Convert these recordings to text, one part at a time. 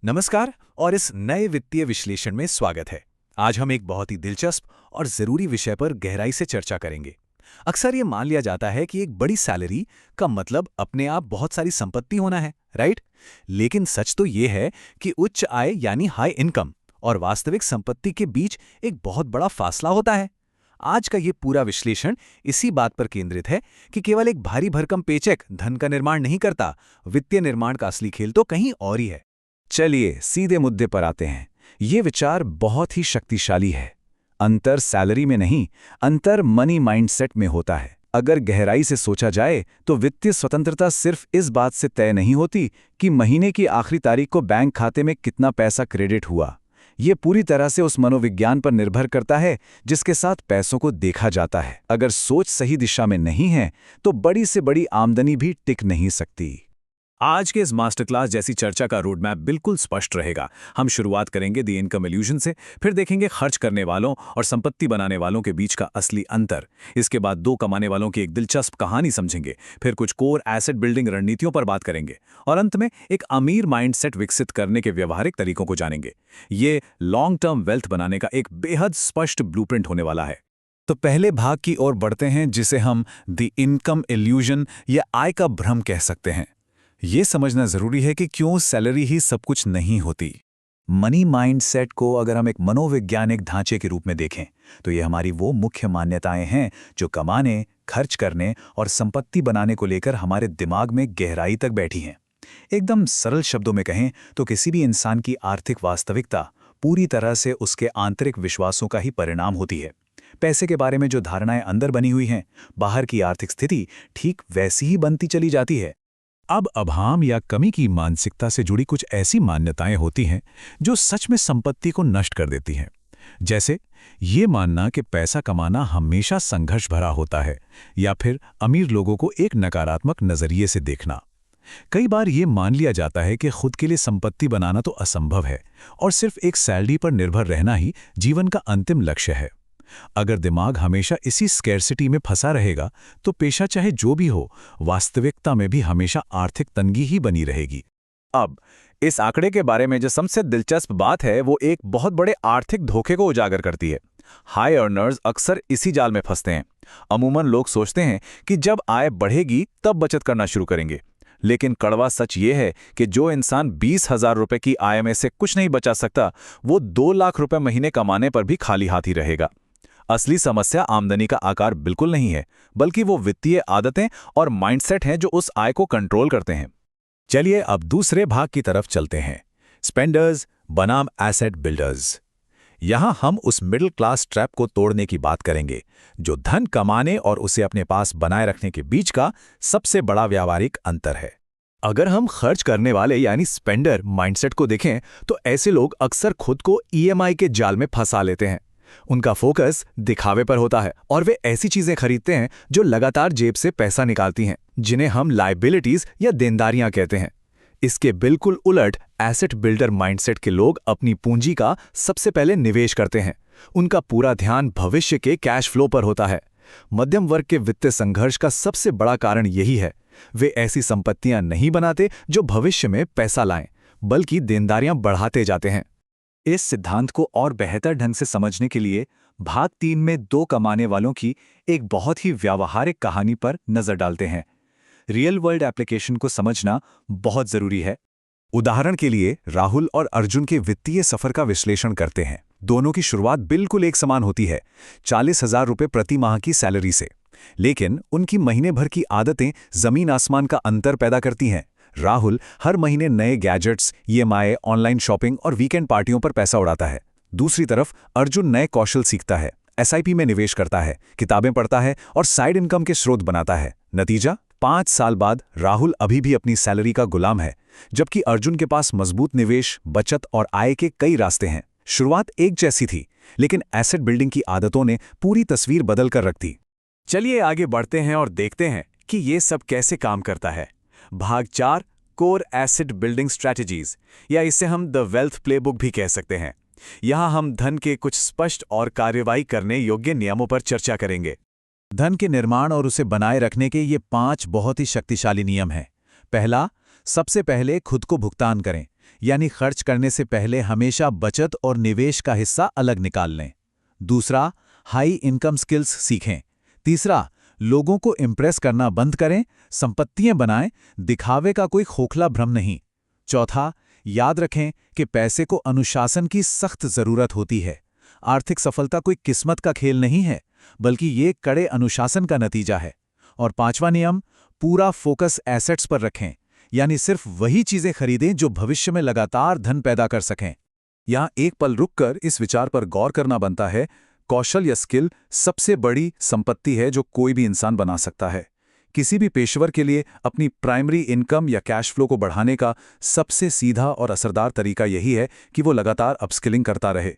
नमस्कार और इस नए वित्तीय विश्लेषण में स्वागत है। आज हम एक बहुत ही दिलचस्प और ज़रूरी विषय पर गहराई से चर्चा करेंगे। अक्सर ये मान लिया जाता है कि एक बड़ी सैलरी का मतलब अपने आप बहुत सारी संपत्ति होना है, राइट? लेकिन सच तो ये है कि उच्च आय यानी हाई इनकम और वास्तविक संपत्ति के बीच एक बहुत बड़ा फासला होता है। आज का ये पूरा विश्लेषण इसी बात पर केंद्रित है कि केवल एक भारी भरकम पेचेक धन का निर्माण नहीं करता, वित्तीय निर्माण का असली खेल तो कहीं और ही है। चलिए सीधे मुद्दे पर आते हैं। ये विचार बहुत ही शक्तिशाली है। अंतर सैलरी में नहीं, अंतर मनी माइंडसेट में होता है। अगर गहराई से सोचा जाए तो वित्तीय स्वतंत्रता सिर्फ इस बात से तय नहीं होती कि महीने की आखिरी तारीख को बैंक खाते में कितना पैसा क्रेडिट हुआ। ये पूरी तरह से उस मनोविज्ञान पर निर्भर करता है जिसके साथ पैसों को देखा जाता है। अगर सोच सही दिशा में नहीं है तो बड़ी से बड़ी आमदनी भी टिक नहीं सकती। आज के इस मास्टर क्लास जैसी चर्चा का रोड मैप बिल्कुल स्पष्ट रहेगा। हम शुरुआत करेंगे द इनकम इल्यूजन से, फिर देखेंगे खर्च करने वालों और संपत्ति बनाने वालों के बीच का असली अंतर। इसके बाद दो कमाने वालों की एक दिलचस्प कहानी समझेंगे, फिर कुछ कोर एसेट बिल्डिंग रणनीतियों पर बात करेंगे और अंत में एक अमीर माइंडसेट विकसित करने के व्यवहारिक तरीकों को जानेंगे। ये लॉन्ग टर्म वेल्थ बनाने का एक बेहद स्पष्ट ब्लूप्रिंट होने वाला है। तो पहले भाग की ओर बढ़ते हैं, जिसे हम द इनकम इल्यूजन या आय का भ्रम कह सकते हैं। ये समझना जरूरी है कि क्यों सैलरी ही सब कुछ नहीं होती। मनी माइंडसेट को अगर हम एक मनोवैज्ञानिक ढांचे के रूप में देखें तो ये हमारी वो मुख्य मान्यताएं हैं जो कमाने, खर्च करने और संपत्ति बनाने को लेकर हमारे दिमाग में गहराई तक बैठी हैं। एकदम सरल शब्दों में कहें तो किसी भी इंसान की आर्थिक वास्तविकता पूरी तरह से उसके आंतरिक विश्वासों का ही परिणाम होती है। पैसे के बारे में जो धारणाएं अंदर बनी हुई हैं, बाहर की आर्थिक स्थिति ठीक वैसी ही बनती चली जाती है। अब अभाव या कमी की मानसिकता से जुड़ी कुछ ऐसी मान्यताएं होती हैं जो सच में संपत्ति को नष्ट कर देती हैं। जैसे ये मानना कि पैसा कमाना हमेशा संघर्ष भरा होता है, या फिर अमीर लोगों को एक नकारात्मक नजरिए से देखना। कई बार ये मान लिया जाता है कि खुद के लिए संपत्ति बनाना तो असंभव है और सिर्फ एक सैलरी पर निर्भर रहना ही जीवन का अंतिम लक्ष्य है। अगर दिमाग हमेशा इसी स्कैर्सिटी में फंसा रहेगा तो पेशा चाहे जो भी हो, वास्तविकता में भी हमेशा आर्थिक तंगी ही बनी रहेगी। अब इस आंकड़े के बारे में जो सबसे दिलचस्प बात है वो एक बहुत बड़े आर्थिक धोखे को उजागर करती है। हाई अर्नर्स अक्सर इसी जाल में फंसते हैं। अमूमन लोग सोचते हैं कि जब आय बढ़ेगी तब बचत करना शुरू करेंगे, लेकिन कड़वा सच ये है कि जो इंसान 20,000 रुपए की आय में से कुछ नहीं बचा सकता, वो 2 लाख रुपए महीने कमाने पर भी खाली हाथ ही रहेगा। असली समस्या आमदनी का आकार बिल्कुल नहीं है, बल्कि वो वित्तीय आदतें और माइंडसेट हैं जो उस आय को कंट्रोल करते हैं। चलिए अब दूसरे भाग की तरफ चलते हैं, स्पेंडर्स बनाम एसेट बिल्डर्स। यहां हम उस मिडिल क्लास ट्रैप को तोड़ने की बात करेंगे जो धन कमाने और उसे अपने पास बनाए रखने के बीच का सबसे बड़ा व्यावहारिक अंतर है। अगर हम खर्च करने वाले यानी स्पेंडर माइंडसेट को देखें तो ऐसे लोग अक्सर खुद को ईएमआई के जाल में फंसा लेते हैं। उनका फोकस दिखावे पर होता है और वे ऐसी चीजें खरीदते हैं जो लगातार जेब से पैसा निकालती हैं, जिन्हें हम लायबिलिटीज या देनदारियां कहते हैं। इसके बिल्कुल उलट एसेट बिल्डर माइंडसेट के लोग अपनी पूंजी का सबसे पहले निवेश करते हैं। उनका पूरा ध्यान भविष्य के कैश फ्लो पर होता है। मध्यम वर्ग के वित्तीय संघर्ष का सबसे बड़ा कारण यही है। वे ऐसी संपत्तियां नहीं बनाते जो भविष्य में पैसा लाएं, बल्कि देनदारियां बढ़ाते जाते हैं। इस सिद्धांत को और बेहतर ढंग से समझने के लिए भाग 3 में 2 कमाने वालों की एक बहुत ही व्यावहारिक कहानी पर नजर डालते हैं। रियल वर्ल्ड एप्लीकेशन को समझना बहुत जरूरी है। उदाहरण के लिए राहुल और अर्जुन के वित्तीय सफर का विश्लेषण करते हैं। दोनों की शुरुआत बिल्कुल एक समान होती है, 40,000 रुपये प्रति माह की सैलरी से। लेकिन उनकी महीने भर की आदतें जमीन आसमान का अंतर पैदा करती हैं। राहुल हर महीने नए गैजेट्स, ईएमआई, ऑनलाइन शॉपिंग और वीकेंड पार्टियों पर पैसा उड़ाता है। दूसरी तरफ अर्जुन नए कौशल सीखता है, एसआईपी में निवेश करता है, किताबें पढ़ता है और साइड इनकम के स्रोत बनाता है। नतीजा, 5 साल बाद राहुल अभी भी अपनी सैलरी का गुलाम है, जबकि अर्जुन के पास मजबूत निवेश, बचत और आय के कई रास्ते हैं। शुरुआत एक जैसी थी, लेकिन एसेट बिल्डिंग की आदतों ने पूरी तस्वीर बदल कर रख दी। चलिए आगे बढ़ते हैं और देखते हैं कि ये सब कैसे काम करता है। भाग 4, कोर एसेट बिल्डिंग स्ट्रैटेजीज, या इसे हम द वेल्थ प्लेबुक भी कह सकते हैं। यहां हम धन के कुछ स्पष्ट और कार्यवाही करने योग्य नियमों पर चर्चा करेंगे। धन के निर्माण और उसे बनाए रखने के ये 5 बहुत ही शक्तिशाली नियम हैं। पहला, सबसे पहले खुद को भुगतान करें, यानी खर्च करने से पहले हमेशा बचत और निवेश का हिस्सा अलग निकाल लें। दूसरा, हाई इनकम स्किल्स सीखें। तीसरा, लोगों को इम्प्रेस करना बंद करें, संपत्तियां बनाएं, दिखावे का कोई खोखला भ्रम नहीं। चौथा, याद रखें कि पैसे को अनुशासन की सख्त जरूरत होती है। आर्थिक सफलता कोई किस्मत का खेल नहीं है, बल्कि ये कड़े अनुशासन का नतीजा है। और पांचवा नियम, पूरा फोकस एसेट्स पर रखें, यानी सिर्फ वही चीजें खरीदें जो भविष्य में लगातार धन पैदा कर सकें। यहाँ एक पल रुककर इस विचार पर गौर करना बनता है, कौशल या स्किल सबसे बड़ी संपत्ति है जो कोई भी इंसान बना सकता है। किसी भी पेशेवर के लिए अपनी प्राइमरी इनकम या कैश फ्लो को बढ़ाने का सबसे सीधा और असरदार तरीका यही है कि वो लगातार अपस्किलिंग करता रहे।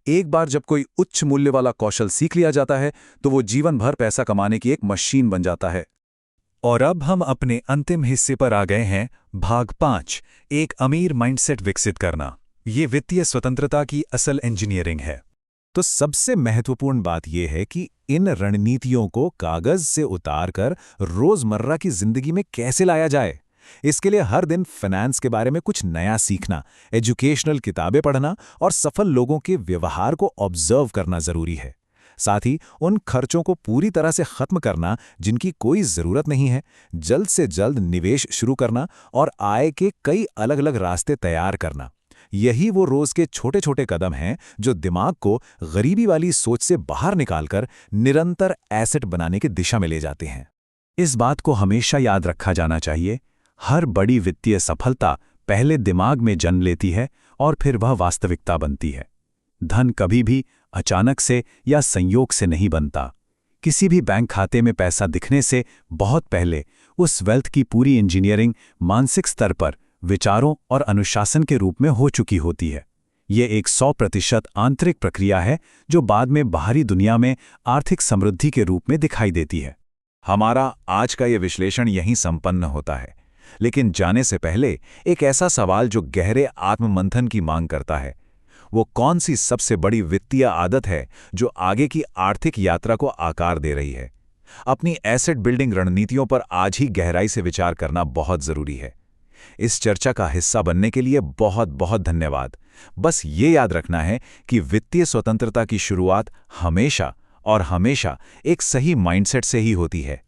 एक बार जब कोई उच्च मूल्य वाला कौशल सीख लिया जाता है तो वो जीवन भर पैसा कमाने की एक मशीन बन जाता है। और अब हम अपने अंतिम हिस्से पर आ गए हैं, भाग 5, एक अमीर माइंडसेट विकसित करना। ये वित्तीय स्वतंत्रता की असल इंजीनियरिंग है। तो सबसे महत्वपूर्ण बात यह है कि इन रणनीतियों को कागज से उतारकर रोजमर्रा की जिंदगी में कैसे लाया जाए। इसके लिए हर दिन फाइनेंस के बारे में कुछ नया सीखना, एजुकेशनल किताबें पढ़ना और सफल लोगों के व्यवहार को ऑब्जर्व करना जरूरी है। साथ ही उन खर्चों को पूरी तरह से खत्म करना जिनकी कोई जरूरत नहीं है, जल्द से जल्द निवेश शुरू करना और आय के कई अलग अलग रास्ते तैयार करना। यही वो रोज के छोटे छोटे कदम हैं जो दिमाग को गरीबी वाली सोच से बाहर निकालकर निरंतर एसेट बनाने की दिशा में ले जाते हैं। इस बात को हमेशा याद रखा जाना चाहिए, हर बड़ी वित्तीय सफलता पहले दिमाग में जन्म लेती है और फिर वह वास्तविकता बनती है। धन कभी भी अचानक से या संयोग से नहीं बनता। किसी भी बैंक खाते में पैसा दिखने से बहुत पहले उस वेल्थ की पूरी इंजीनियरिंग मानसिक स्तर पर विचारों और अनुशासन के रूप में हो चुकी होती है। ये एक 100% आंतरिक प्रक्रिया है जो बाद में बाहरी दुनिया में आर्थिक समृद्धि के रूप में दिखाई देती है। हमारा आज का ये विश्लेषण यहीं संपन्न होता है, लेकिन जाने से पहले एक ऐसा सवाल जो गहरे आत्ममंथन की मांग करता है, वो कौन सी सबसे बड़ी वित्तीय आदत है जो आगे की आर्थिक यात्रा को आकार दे रही है। अपनी एसेट बिल्डिंग रणनीतियों पर आज ही गहराई से विचार करना बहुत जरूरी है। इस चर्चा का हिस्सा बनने के लिए बहुत बहुत धन्यवाद। बस ये याद रखना है कि वित्तीय स्वतंत्रता की शुरुआत हमेशा और हमेशा एक सही माइंडसेट से ही होती है।